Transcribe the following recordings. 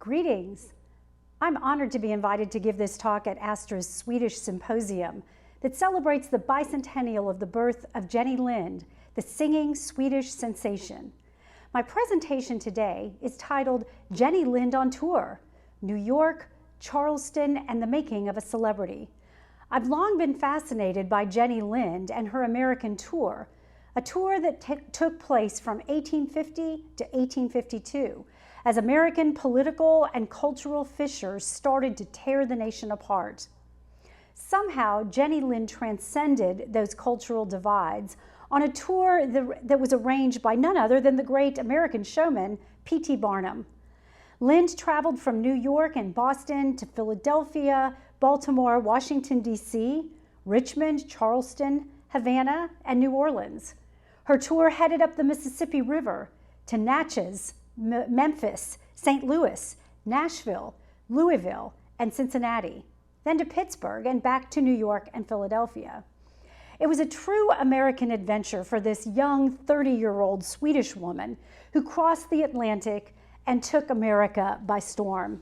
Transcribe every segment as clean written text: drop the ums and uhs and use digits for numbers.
Greetings. I'm honored to be invited to give this talk at ASTRA's Swedish Symposium that celebrates the bicentennial of the birth of Jenny Lind, the singing Swedish sensation. My presentation today is titled Jenny Lind on Tour, New York, Charleston, and the Making of a Celebrity. I've long been fascinated by Jenny Lind and her American tour, a tour that took place from 1850 to 1852, as American political and cultural fissures started to tear the nation apart. Somehow, Jenny Lind transcended those cultural divides on a tour that was arranged by none other than the great American showman, P.T. Barnum. Lind traveled from New York and Boston to Philadelphia, Baltimore, Washington, D.C., Richmond, Charleston, Havana, and New Orleans. Her tour headed up the Mississippi River to Natchez, Memphis, St. Louis, Nashville, Louisville, and Cincinnati, then to Pittsburgh and back to New York and Philadelphia. It was a true American adventure for this young 30-year-old Swedish woman who crossed the Atlantic and took America by storm.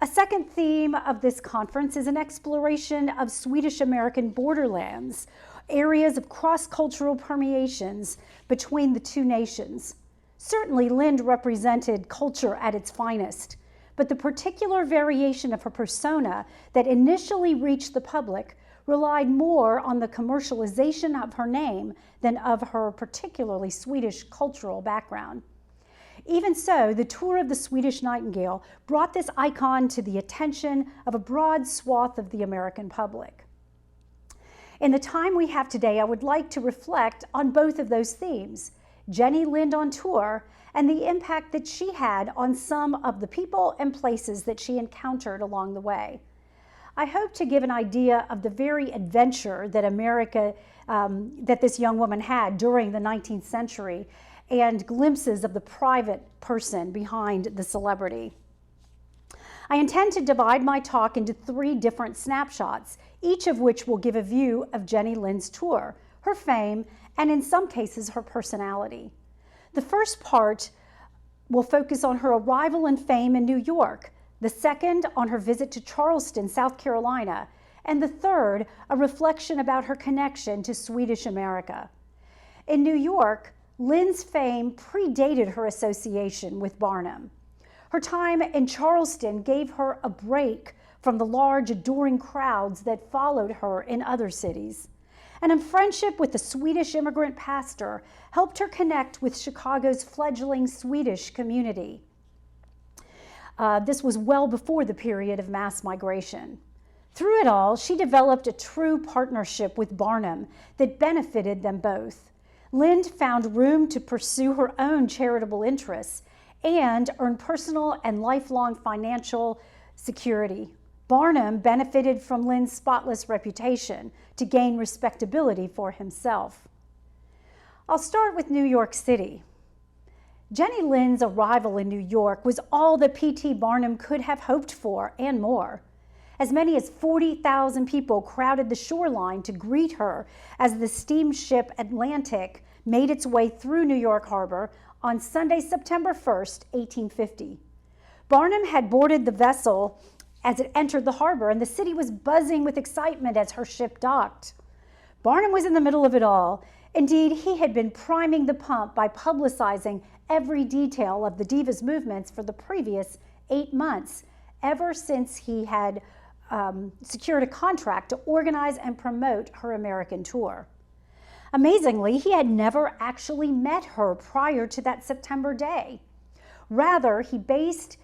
A second theme of this conference is an exploration of Swedish-American borderlands, areas of cross-cultural permeations between the two nations. Certainly, Lind represented culture at its finest, but the particular variation of her persona that initially reached the public relied more on the commercialization of her name than of her particularly Swedish cultural background. Even so, the tour of the Swedish Nightingale brought this icon to the attention of a broad swath of the American public. In the time we have today, I would like to reflect on both of those themes, Jenny Lind on tour and the impact that she had on some of the people and places that she encountered along the way. I hope to give an idea of the very adventure that that this young woman had during the 19th century and glimpses of the private person behind the celebrity. I intend to divide my talk into 3 different snapshots, each of which will give a view of Jenny Lind's tour, her fame, and in some cases, her personality. The first part will focus on her arrival and fame in New York, the second on her visit to Charleston, South Carolina, and the third, a reflection about her connection to Swedish America. In New York, Lind's fame predated her association with Barnum. Her time in Charleston gave her a break from the large, adoring crowds that followed her in other cities. And a friendship with the Swedish immigrant pastor helped her connect with Chicago's fledgling Swedish community. This was well before the period of mass migration. Through it all, she developed a true partnership with Barnum that benefited them both. Lind found room to pursue her own charitable interests and earn personal and lifelong financial security. Barnum benefited from Lind's spotless reputation to gain respectability for himself. I'll start with New York City. Jenny Lind's arrival in New York was all that P.T. Barnum could have hoped for and more. As many as 40,000 people crowded the shoreline to greet her as the steamship Atlantic made its way through New York Harbor on Sunday, September 1st, 1850. Barnum had boarded the vessel as it entered the harbor, and the city was buzzing with excitement as her ship docked. Barnum was in the middle of it all. Indeed, he had been priming the pump by publicizing every detail of the diva's movements for the previous 8 months, ever since he had secured a contract to organize and promote her American tour. Amazingly, he had never actually met her prior to that September day. Rather, he based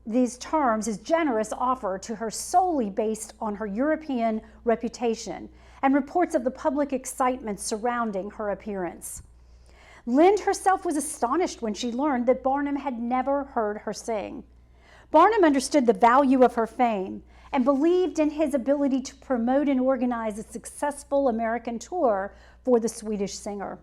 these terms, his generous offer to her, solely based on her European reputation and reports of the public excitement surrounding her appearance. Lind herself was astonished when she learned that Barnum had never heard her sing. Barnum understood the value of her fame and believed in his ability to promote and organize a successful American tour for the Swedish singer.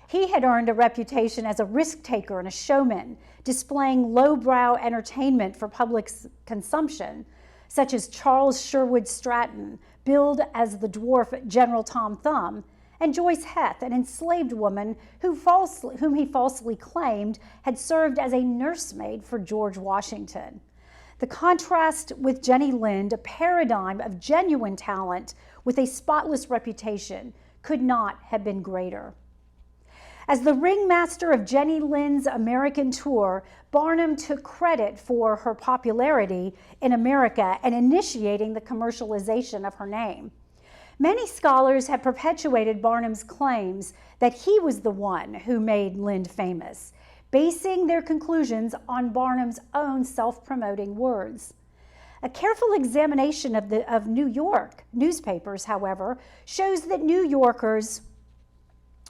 He had earned a reputation as a risk-taker and a showman, displaying lowbrow entertainment for public consumption, such as Charles Sherwood Stratton, billed as the dwarf General Tom Thumb, and Joyce Heth, an enslaved woman whom he falsely claimed had served as a nursemaid for George Washington. The contrast with Jenny Lind, a paradigm of genuine talent with a spotless reputation, could not have been greater. As the ringmaster of Jenny Lind's American tour, Barnum took credit for her popularity in America and initiating the commercialization of her name. Many scholars have perpetuated Barnum's claims that he was the one who made Lind famous, basing their conclusions on Barnum's own self-promoting words. A careful examination of New York newspapers, however, shows that New Yorkers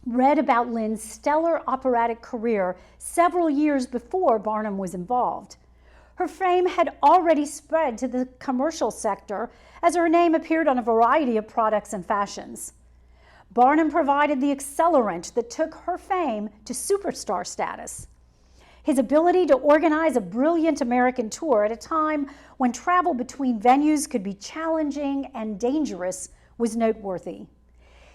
read about Lind's stellar operatic career several years before Barnum was involved. Her fame had already spread to the commercial sector as her name appeared on a variety of products and fashions. Barnum provided the accelerant that took her fame to superstar status. His ability to organize a brilliant American tour at a time when travel between venues could be challenging and dangerous was noteworthy.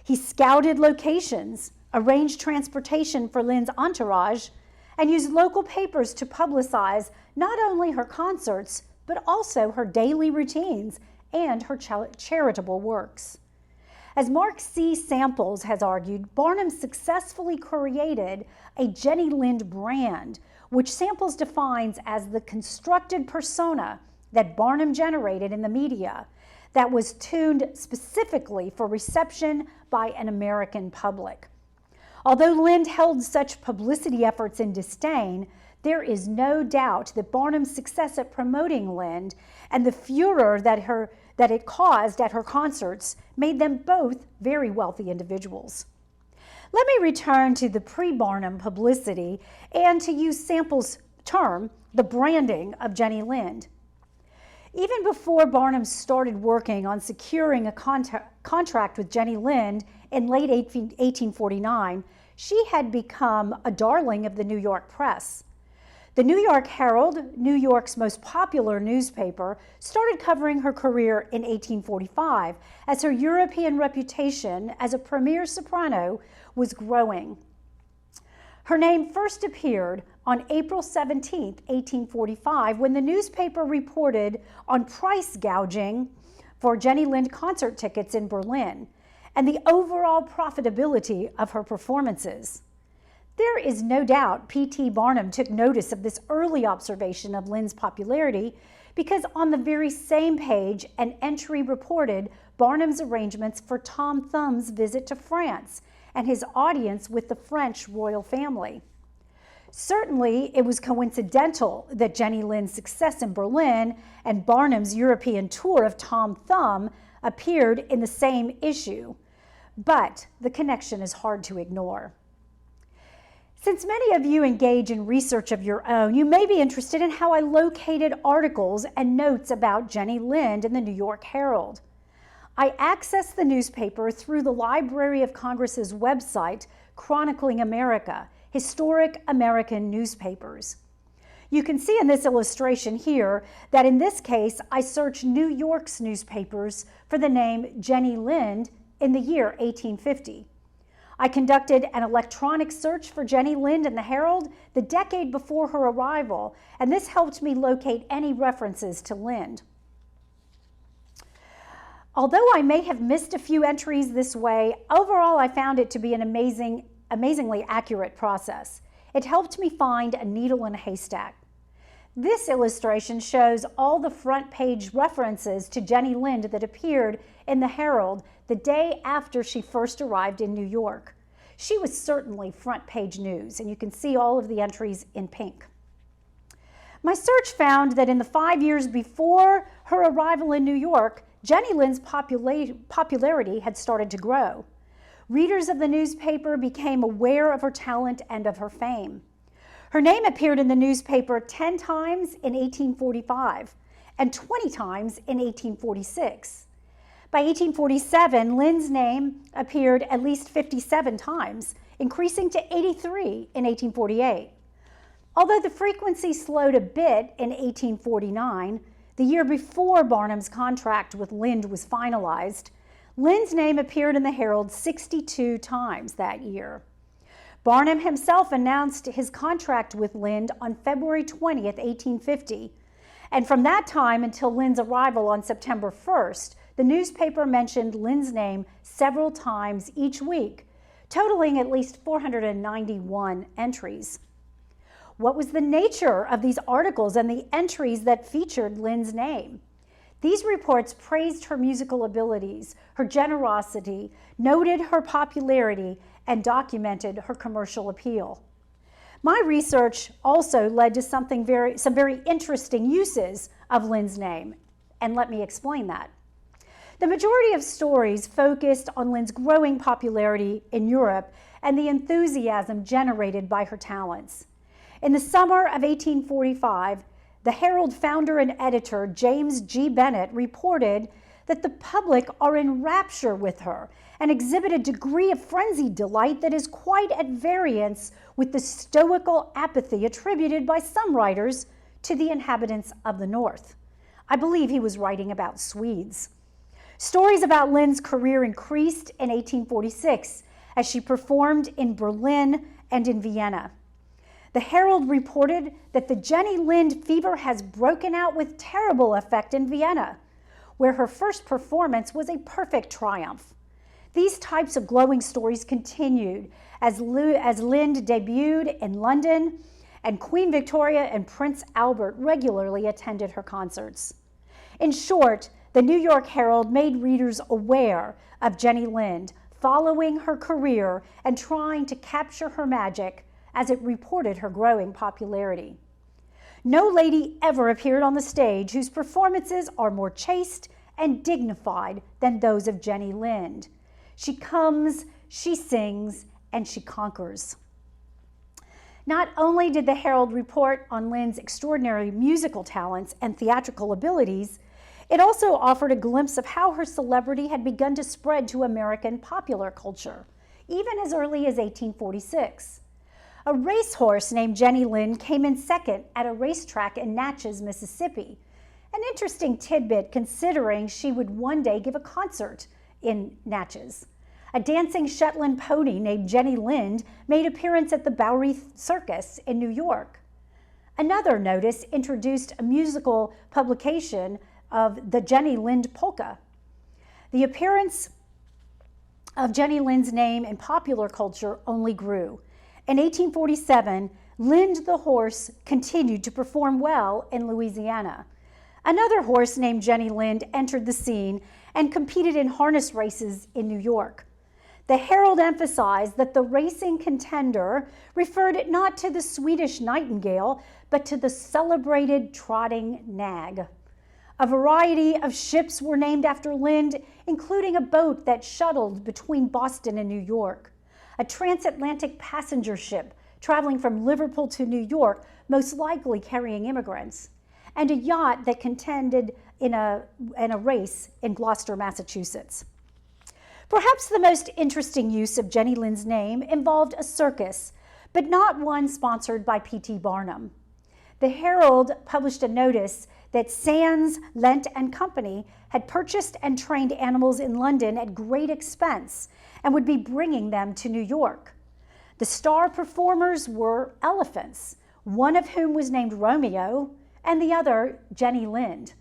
He scouted locations, arranged transportation for Lind's entourage, and used local papers to publicize not only her concerts, but also her daily routines and her charitable works. As Mark C. Samples has argued, Barnum successfully created a Jenny Lind brand, which Samples defines as the constructed persona that Barnum generated in the media that was tuned specifically for reception by an American public. Although Lind held such publicity efforts in disdain, there is no doubt that Barnum's success at promoting Lind and the furor that it caused at her concerts made them both very wealthy individuals. Let me return to the pre-Barnum publicity and to use Samples' term, the branding of Jenny Lind. Even before Barnum started working on securing a contract with Jenny Lind in late 1849, she had become a darling of the New York press. The New York Herald, New York's most popular newspaper, started covering her career in 1845 as her European reputation as a premier soprano was growing. Her name first appeared on April 17, 1845, when the newspaper reported on price gouging for Jenny Lind concert tickets in Berlin and the overall profitability of her performances. There is no doubt P.T. Barnum took notice of this early observation of Lind's popularity because on the very same page, an entry reported Barnum's arrangements for Tom Thumb's visit to France and his audience with the French royal family. Certainly, it was coincidental that Jenny Lind's success in Berlin and Barnum's European tour of Tom Thumb appeared in the same issue, but the connection is hard to ignore. Since many of you engage in research of your own, you may be interested in how I located articles and notes about Jenny Lind in the New York Herald. I accessed the newspaper through the Library of Congress's website, Chronicling America, Historic American Newspapers. You can see in this illustration here that in this case, I searched New York's newspapers for the name Jenny Lind in the year 1850. I conducted an electronic search for Jenny Lind in the Herald the decade before her arrival, and this helped me locate any references to Lind. Although I may have missed a few entries this way, overall I found it to be an amazingly accurate process. It helped me find a needle in a haystack. This illustration shows all the front page references to Jenny Lind that appeared in the Herald the day after she first arrived in New York. She was certainly front page news, and you can see all of the entries in pink. My search found that in the 5 years before her arrival in New York, Jenny Lind's popularity had started to grow. Readers of the newspaper became aware of her talent and of her fame. Her name appeared in the newspaper 10 times in 1845 and 20 times in 1846. By 1847, Lind's name appeared at least 57 times, increasing to 83 in 1848. Although the frequency slowed a bit in 1849, the year before Barnum's contract with Lind was finalized, Lind's name appeared in the Herald 62 times that year. Barnum himself announced his contract with Lind on February 20th, 1850, and from that time until Lind's arrival on September 1st, the newspaper mentioned Lind's name several times each week, totaling at least 491 entries. What was the nature of these articles and the entries that featured Lind's name? These reports praised her musical abilities, her generosity, noted her popularity, and documented her commercial appeal. My research also led to some very interesting uses of Lind's name, and let me explain that. The majority of stories focused on Lind's growing popularity in Europe and the enthusiasm generated by her talents. In the summer of 1845, the Herald founder and editor James G. Bennett reported that the public are in rapture with her and exhibit a degree of frenzied delight that is quite at variance with the stoical apathy attributed by some writers to the inhabitants of the North. I believe he was writing about Swedes. Stories about Lind's career increased in 1846 as she performed in Berlin and in Vienna. The Herald reported that the Jenny Lind fever has broken out with terrible effect in Vienna, where her first performance was a perfect triumph. These types of glowing stories continued as Lind debuted in London, and Queen Victoria and Prince Albert regularly attended her concerts. In short, the New York Herald made readers aware of Jenny Lind, following her career and trying to capture her magic as it reported her growing popularity. No lady ever appeared on the stage whose performances are more chaste and dignified than those of Jenny Lind. She comes, she sings, and she conquers. Not only did the Herald report on Lind's extraordinary musical talents and theatrical abilities, it also offered a glimpse of how her celebrity had begun to spread to American popular culture, even as early as 1846. A racehorse named Jenny Lind came in second at a racetrack in Natchez, Mississippi. An interesting tidbit considering she would one day give a concert in Natchez. A dancing Shetland pony named Jenny Lind made appearance at the Bowery Circus in New York. Another notice introduced a musical publication of the Jenny Lind polka. The appearance of Jenny Lind's name in popular culture only grew. In 1847, Lind the horse continued to perform well in Louisiana. Another horse named Jenny Lind entered the scene and competed in harness races in New York. The Herald emphasized that the racing contender referred not to the Swedish nightingale, but to the celebrated trotting nag. A variety of ships were named after Lind, including a boat that shuttled between Boston and New York, a transatlantic passenger ship traveling from Liverpool to New York, most likely carrying immigrants, and a yacht that contended in a race in Gloucester, Massachusetts. Perhaps the most interesting use of Jenny Lind's name involved a circus, but not one sponsored by P.T. Barnum. The Herald published a notice that Sands, Lent and Company had purchased and trained animals in London at great expense and would be bringing them to New York. The star performers were elephants, one of whom was named Romeo and the other Jenny Lind.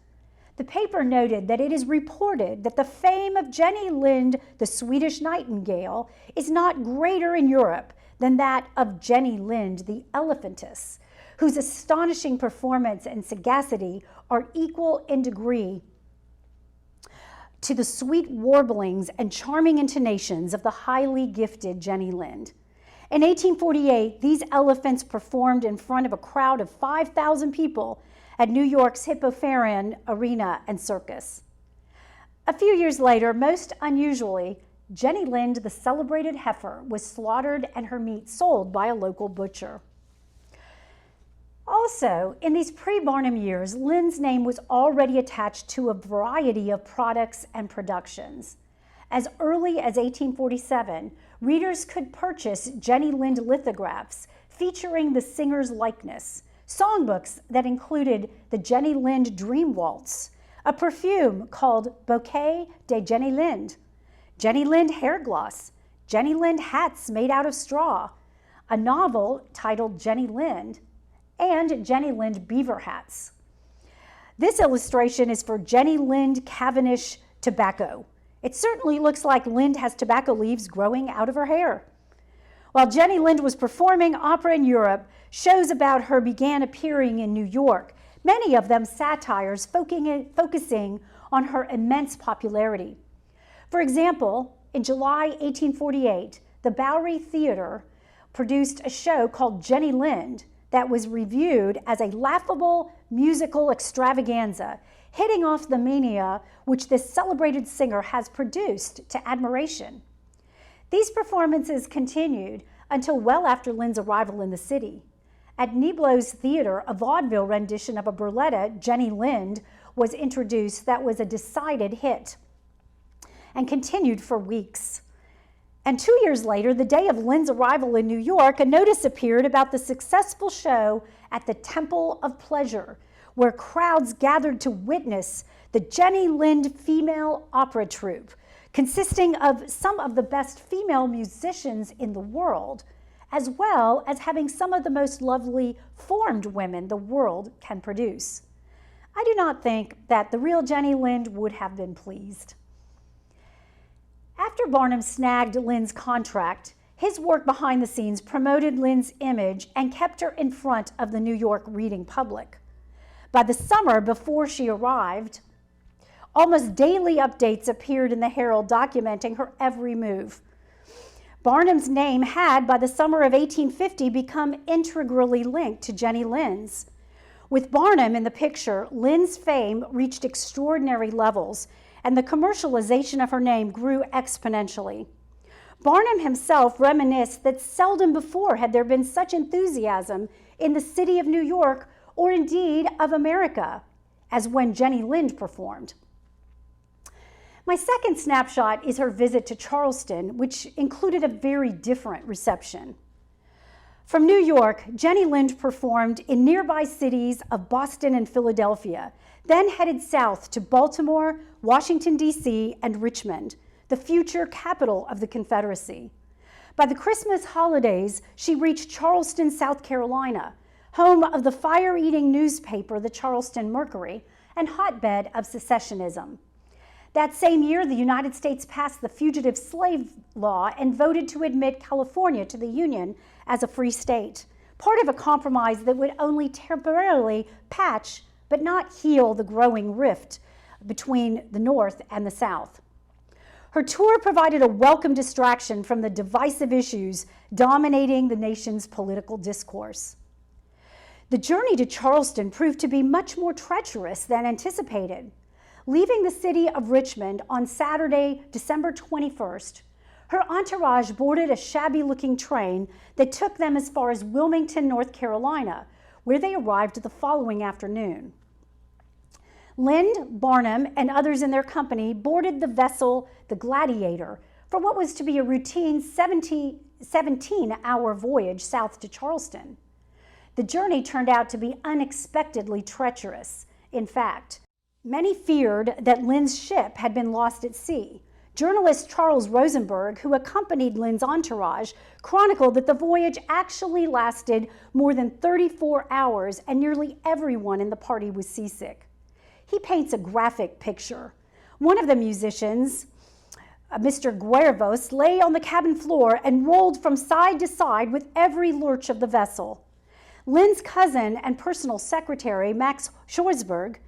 The paper noted that it is reported that the fame of Jenny Lind, the Swedish nightingale, is not greater in Europe than that of Jenny Lind, the elephantess, whose astonishing performance and sagacity are equal in degree to the sweet warblings and charming intonations of the highly gifted Jenny Lind. In 1848, these elephants performed in front of a crowd of 5,000 people at New York's Hippofarian Arena and Circus. A few years later, most unusually, Jenny Lind, the celebrated heifer, was slaughtered and her meat sold by a local butcher. Also, in these pre-Barnum years, Lind's name was already attached to a variety of products and productions. As early as 1847, readers could purchase Jenny Lind lithographs featuring the singer's likeness, songbooks that included the Jenny Lind Dream Waltz, a perfume called Bouquet de Jenny Lind, Jenny Lind hair gloss, Jenny Lind hats made out of straw, a novel titled Jenny Lind, and Jenny Lind beaver hats. This illustration is for Jenny Lind Cavendish tobacco. It certainly looks like Lind has tobacco leaves growing out of her hair. While Jenny Lind was performing opera in Europe, shows about her began appearing in New York, many of them satires focusing on her immense popularity. For example, in July 1848, the Bowery Theater produced a show called Jenny Lind that was reviewed as a laughable musical extravaganza, hitting off the mania which this celebrated singer has produced to admiration. These performances continued until well after Lind's arrival in the city. At Niblo's Theater, a vaudeville rendition of a burletta, Jenny Lind, was introduced that was a decided hit and continued for weeks. And 2 years later, the day of Lind's arrival in New York, a notice appeared about the successful show at the Temple of Pleasure, where crowds gathered to witness the Jenny Lind female opera troupe, consisting of some of the best female musicians in the world, as well as having some of the most lovely formed women the world can produce. I do not think that the real Jenny Lind would have been pleased. After Barnum snagged Lind's contract, his work behind the scenes promoted Lind's image and kept her in front of the New York reading public. By the summer before she arrived, almost daily updates appeared in the Herald documenting her every move. Barnum's name had, by the summer of 1850, become integrally linked to Jenny Lind's. With Barnum in the picture, Lind's fame reached extraordinary levels, and the commercialization of her name grew exponentially. Barnum himself reminisced that seldom before had there been such enthusiasm in the city of New York, or indeed of America, as when Jenny Lind performed. My second snapshot is her visit to Charleston, which included a very different reception. From New York, Jenny Lind performed in nearby cities of Boston and Philadelphia, then headed south to Baltimore, Washington, D.C., and Richmond, the future capital of the Confederacy. By the Christmas holidays, she reached Charleston, South Carolina, home of the fire-eating newspaper, the Charleston Mercury, and hotbed of secessionism. That same year, the United States passed the Fugitive Slave Law and voted to admit California to the Union as a free state, part of a compromise that would only temporarily patch but not heal the growing rift between the North and the South. Her tour provided a welcome distraction from the divisive issues dominating the nation's political discourse. The journey to Charleston proved to be much more treacherous than anticipated. Leaving the city of Richmond on Saturday, December 21st, her entourage boarded a shabby-looking train that took them as far as Wilmington, North Carolina, where they arrived the following afternoon. Lind, Barnum, and others in their company boarded the vessel, the Gladiator, for what was to be a routine 17-hour voyage south to Charleston. The journey turned out to be unexpectedly treacherous. In fact, many feared that Lind's ship had been lost at sea. Journalist Charles Rosenberg, who accompanied Lind's entourage, chronicled that the voyage actually lasted more than 34 hours and nearly everyone in the party was seasick. He paints a graphic picture. One of the musicians, Mr. Guervos, lay on the cabin floor and rolled from side to side with every lurch of the vessel. Lind's cousin and personal secretary, Max Schorsberg,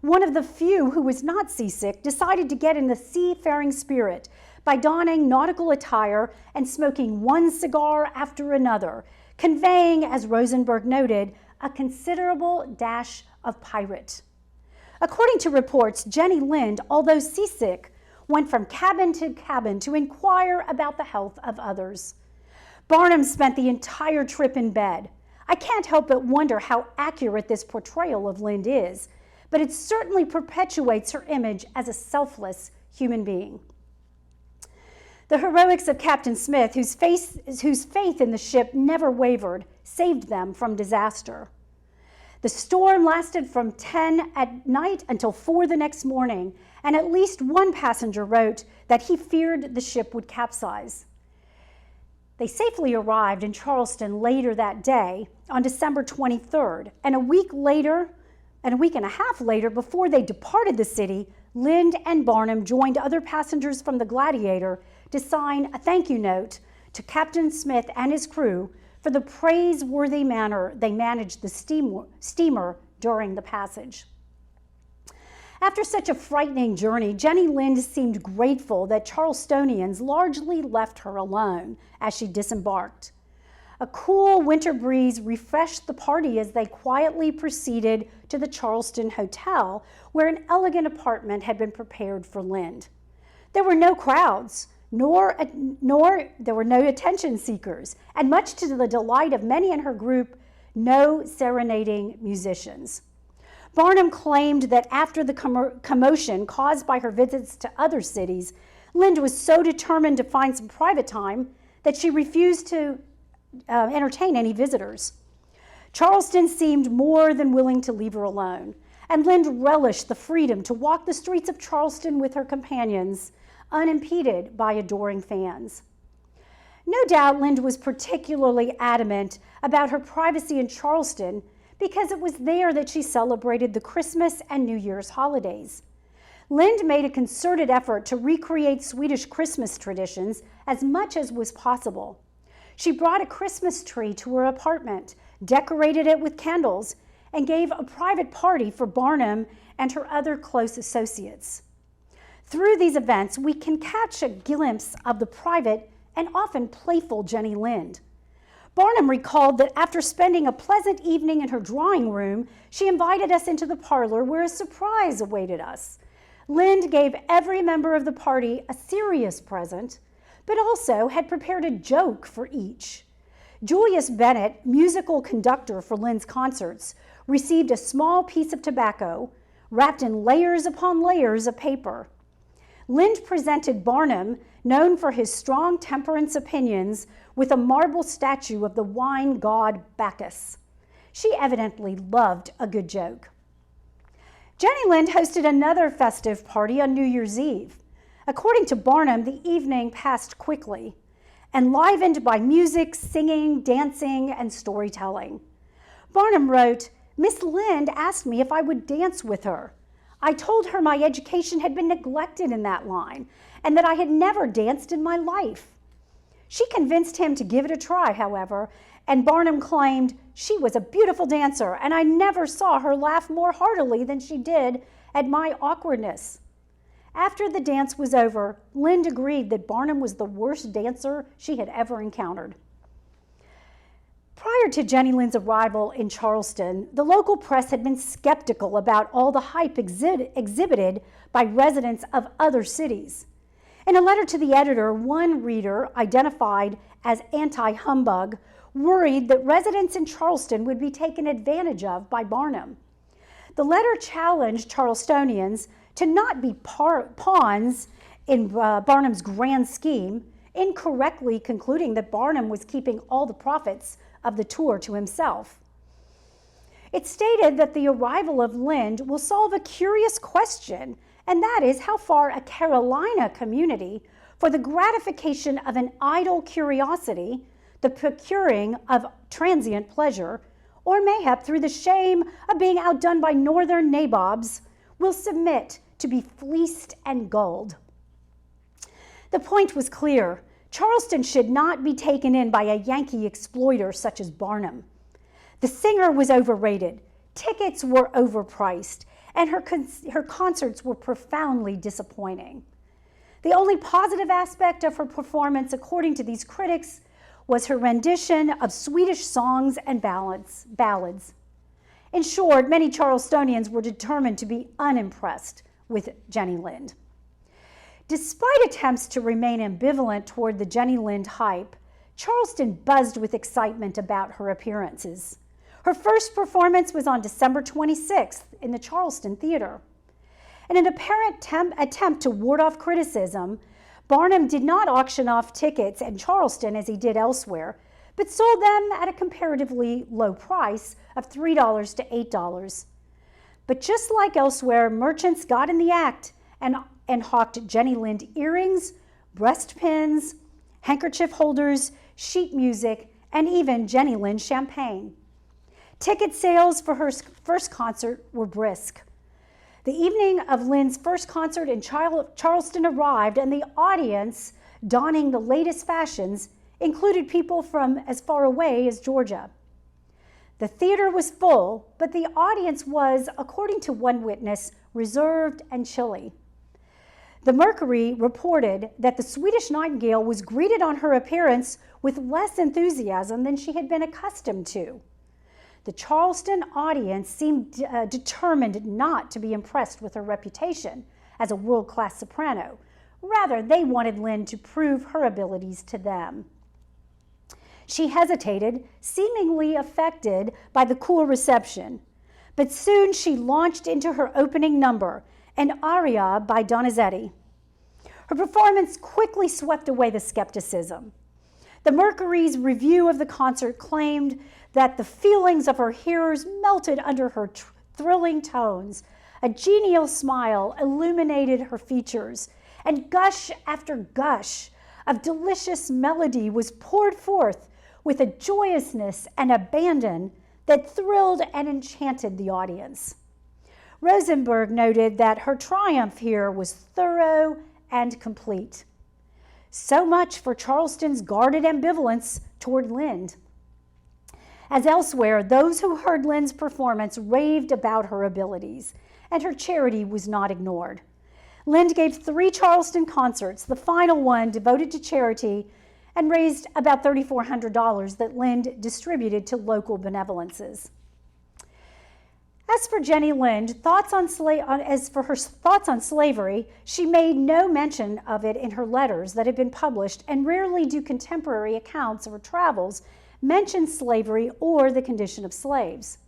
one of the few who was not seasick, decided to get in the seafaring spirit by donning nautical attire and smoking one cigar after another, conveying, as Rosenberg noted, a considerable dash of pirate. According to reports, Jenny Lind, although seasick, went from cabin to inquire about the health of others. Barnum spent the entire trip in bed. I can't help but wonder how accurate this portrayal of Lind is, but it certainly perpetuates her image as a selfless human being. The heroics of Captain Smith, whose faith in the ship never wavered, saved them from disaster. The storm lasted from 10 at night until 4 the next morning, and at least one passenger wrote that he feared the ship would capsize. They safely arrived in Charleston later that day on December 23rd, and a week and a half later, before they departed the city, Lind and Barnum joined other passengers from the Gladiator to sign a thank you note to Captain Smith and his crew for the praiseworthy manner they managed the steamer during the passage. After such a frightening journey, Jenny Lind seemed grateful that Charlestonians largely left her alone as she disembarked. A cool winter breeze refreshed the party as they quietly proceeded to the Charleston Hotel, where an elegant apartment had been prepared for Lind. There were no crowds, nor there were no attention seekers, and much to the delight of many in her group, no serenading musicians. Barnum claimed that after the commotion caused by her visits to other cities, Lind was so determined to find some private time that she refused to entertain any visitors. Charleston seemed more than willing to leave her alone, and Lind relished the freedom to walk the streets of Charleston with her companions, unimpeded by adoring fans. No doubt Lind was particularly adamant about her privacy in Charleston because it was there that she celebrated the Christmas and New Year's holidays. Lind made a concerted effort to recreate Swedish Christmas traditions as much as was possible. She brought a Christmas tree to her apartment, decorated it with candles, and gave a private party for Barnum and her other close associates. Through these events, we can catch a glimpse of the private and often playful Jenny Lind. Barnum recalled that after spending a pleasant evening in her drawing room, she invited us into the parlor where a surprise awaited us. Lind gave every member of the party a serious present, but also had prepared a joke for each. Julius Bennett, musical conductor for Lind's concerts, received a small piece of tobacco wrapped in layers upon layers of paper. Lind presented Barnum, known for his strong temperance opinions, with a marble statue of the wine god Bacchus. She evidently loved a good joke. Jenny Lind hosted another festive party on New Year's Eve. According to Barnum, the evening passed quickly, enlivened by music, singing, dancing, and storytelling. Barnum wrote, "Miss Lind asked me if I would dance with her. I told her my education had been neglected in that line and that I had never danced in my life." She convinced him to give it a try, however, and Barnum claimed, "She was a beautiful dancer, and I never saw her laugh more heartily than she did at my awkwardness." After the dance was over, Lind agreed that Barnum was the worst dancer she had ever encountered. Prior to Jenny Lind's arrival in Charleston, the local press had been skeptical about all the hype exhibited by residents of other cities. In a letter to the editor, one reader, identified as anti-humbug, worried that residents in Charleston would be taken advantage of by Barnum. The letter challenged Charlestonians to not be pawns in Barnum's grand scheme, incorrectly concluding that Barnum was keeping all the profits of the tour to himself. It stated that the arrival of Lind will solve a curious question, and that is how far a Carolina community, for the gratification of an idle curiosity, the procuring of transient pleasure, or mayhap through the shame of being outdone by northern nabobs, will submit to be fleeced and gulled. The point was clear. Charleston should not be taken in by a Yankee exploiter such as Barnum. The singer was overrated, tickets were overpriced, and her concerts were profoundly disappointing. The only positive aspect of her performance, according to these critics, was her rendition of Swedish songs and ballads. In short, many Charlestonians were determined to be unimpressed with Jenny Lind. Despite attempts to remain ambivalent toward the Jenny Lind hype, Charleston buzzed with excitement about her appearances. Her first performance was on December 26th in the Charleston Theater. In an apparent attempt to ward off criticism, Barnum did not auction off tickets in Charleston as he did elsewhere, but sold them at a comparatively low price of $3 to $8. But just like elsewhere, merchants got in the act and hawked Jenny Lind earrings, breast pins, handkerchief holders, sheet music, and even Jenny Lind champagne. Ticket sales for her first concert were brisk. The evening of Lind's first concert in Charleston arrived, and the audience, donning the latest fashions, included people from as far away as Georgia. The theater was full, but the audience was, according to one witness, reserved and chilly. The Mercury reported that the Swedish Nightingale was greeted on her appearance with less enthusiasm than she had been accustomed to. The Charleston audience seemed determined not to be impressed with her reputation as a world-class soprano. Rather, they wanted Lind to prove her abilities to them. She hesitated, seemingly affected by the cool reception, but soon she launched into her opening number, an aria by Donizetti. Her performance quickly swept away the skepticism. The Mercury's review of the concert claimed that the feelings of her hearers melted under her thrilling tones. A genial smile illuminated her features, and gush after gush of delicious melody was poured forth with a joyousness and abandon that thrilled and enchanted the audience. Rosenberg noted that her triumph here was thorough and complete. So much for Charleston's guarded ambivalence toward Lind. As elsewhere, those who heard Lind's performance raved about her abilities, and her charity was not ignored. Lind gave 3 Charleston concerts, the final one devoted to charity, and raised about $3,400 that Lind distributed to local benevolences. As for Jenny Lind, as for her thoughts on slavery, she made no mention of it in her letters that have been published, and rarely do contemporary accounts of her travels mention slavery or the condition of slaves.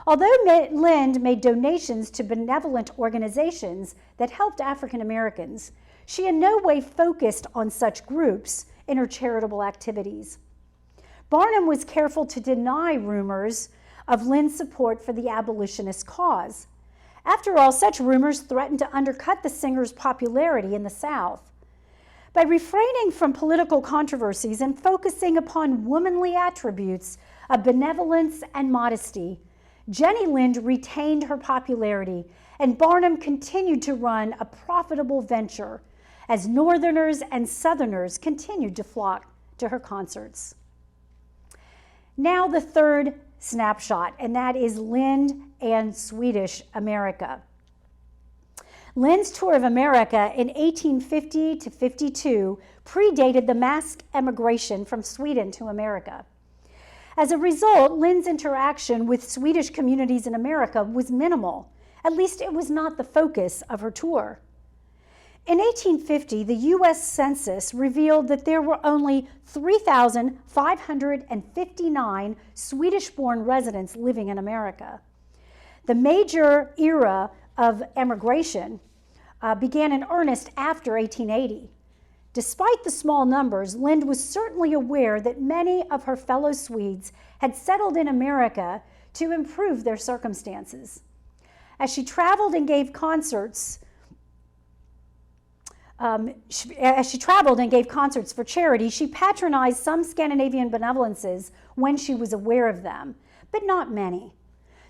Although Lind made donations to benevolent organizations that helped African Americans, she in no way focused on such groups in her charitable activities. Barnum was careful to deny rumors of Lind's support for the abolitionist cause. After all, such rumors threatened to undercut the singer's popularity in the South. By refraining from political controversies and focusing upon womanly attributes of benevolence and modesty, Jenny Lind retained her popularity, and Barnum continued to run a profitable venture as Northerners and Southerners continued to flock to her concerts. Now the third snapshot, and that is Lind and Swedish America. Lind's tour of America in 1850 to 52 predated the mass emigration from Sweden to America. As a result, Lind's interaction with Swedish communities in America was minimal. At least it was not the focus of her tour. In 1850, the U.S. Census revealed that there were only 3,559 Swedish-born residents living in America. The major era of emigration began in earnest after 1880. Despite the small numbers, Lind was certainly aware that many of her fellow Swedes had settled in America to improve their circumstances. As she traveled and gave concerts for charity, she patronized some Scandinavian benevolences when she was aware of them, but not many.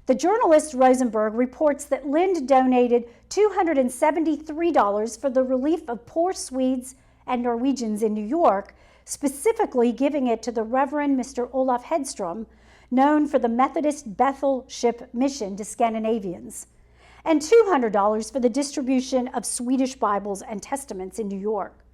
The journalist Rosenberg reports that Lind donated $273 for the relief of poor Swedes and Norwegians in New York, specifically giving it to the Reverend Mr. Olaf Hedstrom, known for the Methodist Bethel Ship mission to Scandinavians, and $200 for the distribution of Swedish Bibles and Testaments in New York.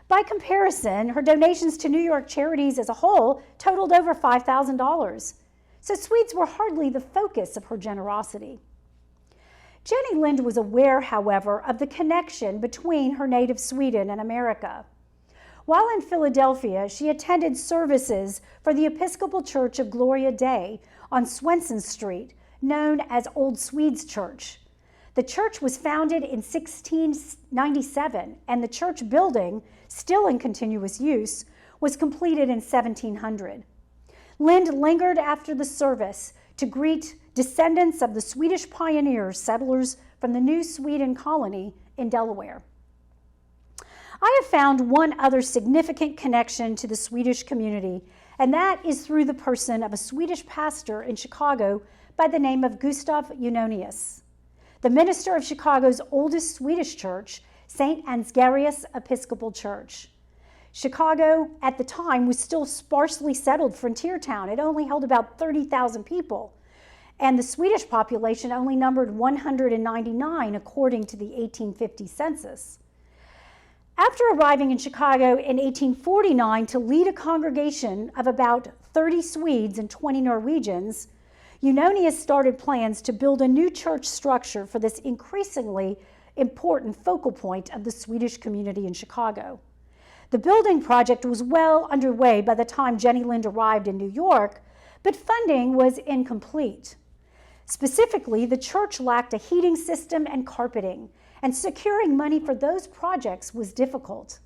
By comparison, her donations to New York charities as a whole totaled over $5,000. So Swedes were hardly the focus of her generosity. Jenny Lind was aware, however, of the connection between her native Sweden and America. While in Philadelphia, she attended services for the Episcopal Church of Gloria Dei on Swenson Street, known as Old Swedes Church. The church was founded in 1697, and the church building, still in continuous use, was completed in 1700. Lind lingered after the service to greet descendants of the Swedish pioneers, settlers from the New Sweden colony in Delaware. I have found one other significant connection to the Swedish community, and that is through the person of a Swedish pastor in Chicago by the name of Gustav Gustavus, the minister of Chicago's oldest Swedish church, St. Ansgarius Episcopal Church. Chicago, at the time, was still sparsely settled frontier town. It only held about 30,000 people, and the Swedish population only numbered 199 according to the 1850 census. After arriving in Chicago in 1849 to lead a congregation of about 30 Swedes and 20 Norwegians, Gustavus started plans to build a new church structure for this increasingly important focal point of the Swedish community in Chicago. The building project was well underway by the time Jenny Lind arrived in New York, but funding was incomplete. Specifically, the church lacked a heating system and carpeting, and securing money for those projects was difficult.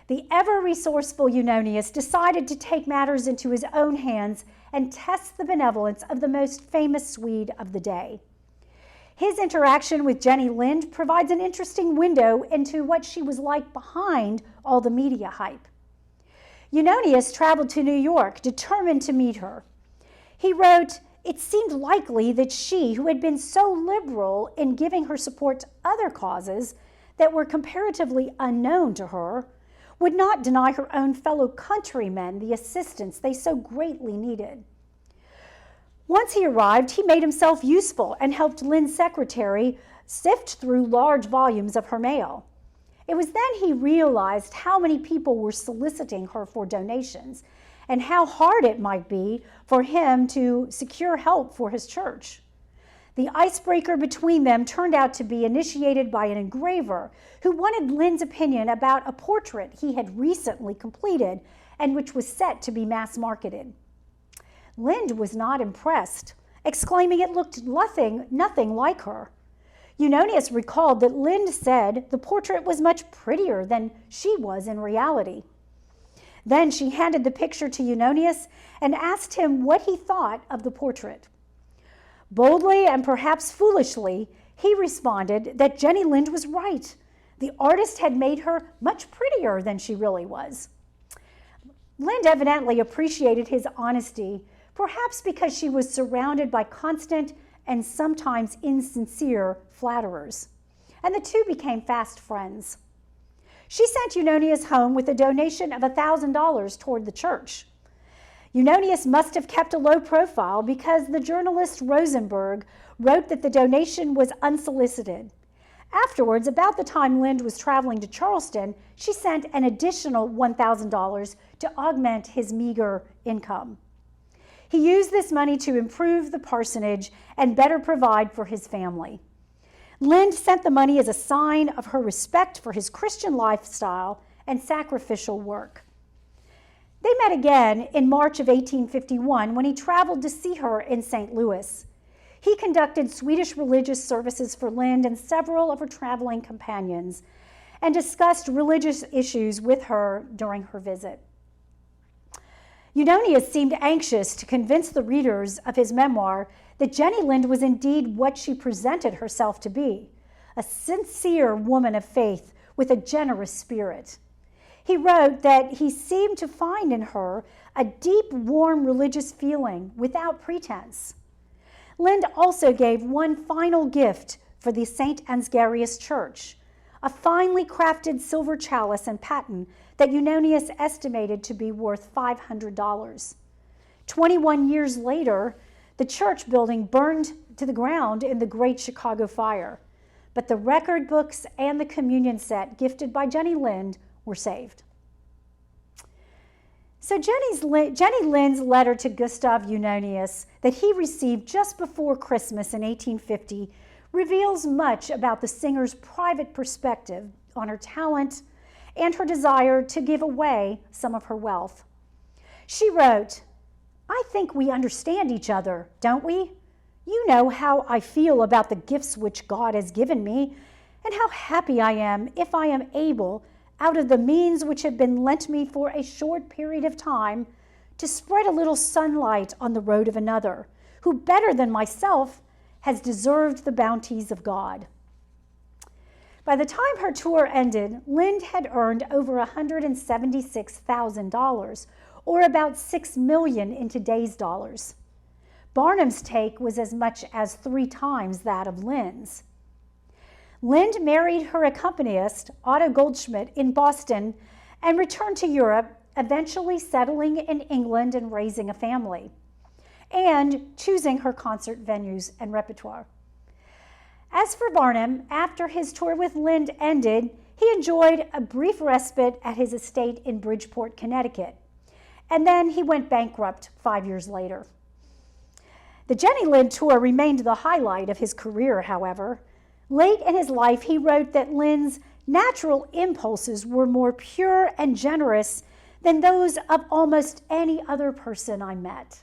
The ever-resourceful Gustavus decided to take matters into his own hands and test the benevolence of the most famous Swede of the day. His interaction with Jenny Lind provides an interesting window into what she was like behind all the media hype. Gustavus traveled to New York, determined to meet her. He wrote, "It seemed likely that she, who had been so liberal in giving her support to other causes that were comparatively unknown to her, would not deny her own fellow countrymen the assistance they so greatly needed." Once he arrived, he made himself useful and helped Lind's secretary sift through large volumes of her mail. It was then he realized how many people were soliciting her for donations and how hard it might be for him to secure help for his church. The icebreaker between them turned out to be initiated by an engraver who wanted Lind's opinion about a portrait he had recently completed and which was set to be mass-marketed. Lind was not impressed, exclaiming it looked nothing like her. Gustavus recalled that Lind said the portrait was much prettier than she was in reality. Then she handed the picture to Gustavus and asked him what he thought of the portrait. Boldly and perhaps foolishly, he responded that Jenny Lind was right. The artist had made her much prettier than she really was. Lind evidently appreciated his honesty, perhaps because she was surrounded by constant and sometimes insincere flatterers, and the two became fast friends. She sent Gustavus home with a donation of $1,000 toward the church. Gustavus must have kept a low profile because the journalist Rosenberg wrote that the donation was unsolicited. Afterwards, about the time Lind was traveling to Charleston, she sent an additional $1,000 to augment his meager income. He used this money to improve the parsonage and better provide for his family. Lind sent the money as a sign of her respect for his Christian lifestyle and sacrificial work. They met again in March of 1851 when he traveled to see her in St. Louis. He conducted Swedish religious services for Lind and several of her traveling companions and discussed religious issues with her during her visit. Gustavus seemed anxious to convince the readers of his memoir that Jenny Lind was indeed what she presented herself to be, a sincere woman of faith with a generous spirit. He wrote that he seemed to find in her a deep, warm religious feeling without pretense. Lind also gave one final gift for the St. Ansgarius Church, a finely crafted silver chalice and paten that Gustavus estimated to be worth $500. 21 years later, the church building burned to the ground in the Great Chicago Fire, but the record books and the communion set gifted by Jenny Lind were saved. So Jenny Lind's letter to Gustav Gustavus that he received just before Christmas in 1850 reveals much about the singer's private perspective on her talent and her desire to give away some of her wealth. She wrote, "I think we understand each other, don't we? You know how I feel about the gifts which God has given me, and how happy I am if I am able, out of the means which have been lent me for a short period of time, to spread a little sunlight on the road of another, who better than myself has deserved the bounties of God. By the time her tour ended, Lind had earned over $176,000, or about $6 million in today's dollars. Barnum's take was as much as 3 times that of Lind's. Lind married her accompanist, Otto Goldschmidt, in Boston and returned to Europe, eventually settling in England and raising a family, and choosing her concert venues and repertoire. As for Barnum, after his tour with Lind ended, he enjoyed a brief respite at his estate in Bridgeport, Connecticut, and then he went bankrupt 5 years later. The Jenny Lind tour remained the highlight of his career, however. Late in his life, he wrote that Lind's natural impulses were more pure and generous than those of almost any other person I met.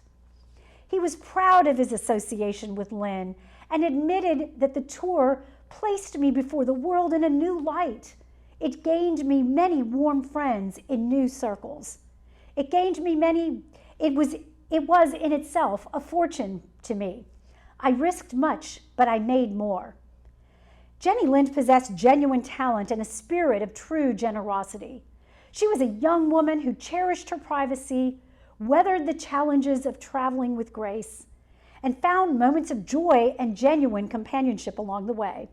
He was proud of his association with Lind and admitted that the tour placed me before the world in a new light. It gained me many warm friends in new circles. It was in itself a fortune to me. I risked much, but I made more. Jenny Lind possessed genuine talent and a spirit of true generosity. She was a young woman who cherished her privacy, weathered the challenges of traveling with grace, and found moments of joy and genuine companionship along the way.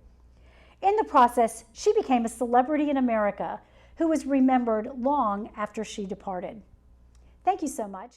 In the process, she became a celebrity in America who was remembered long after she departed. Thank you so much.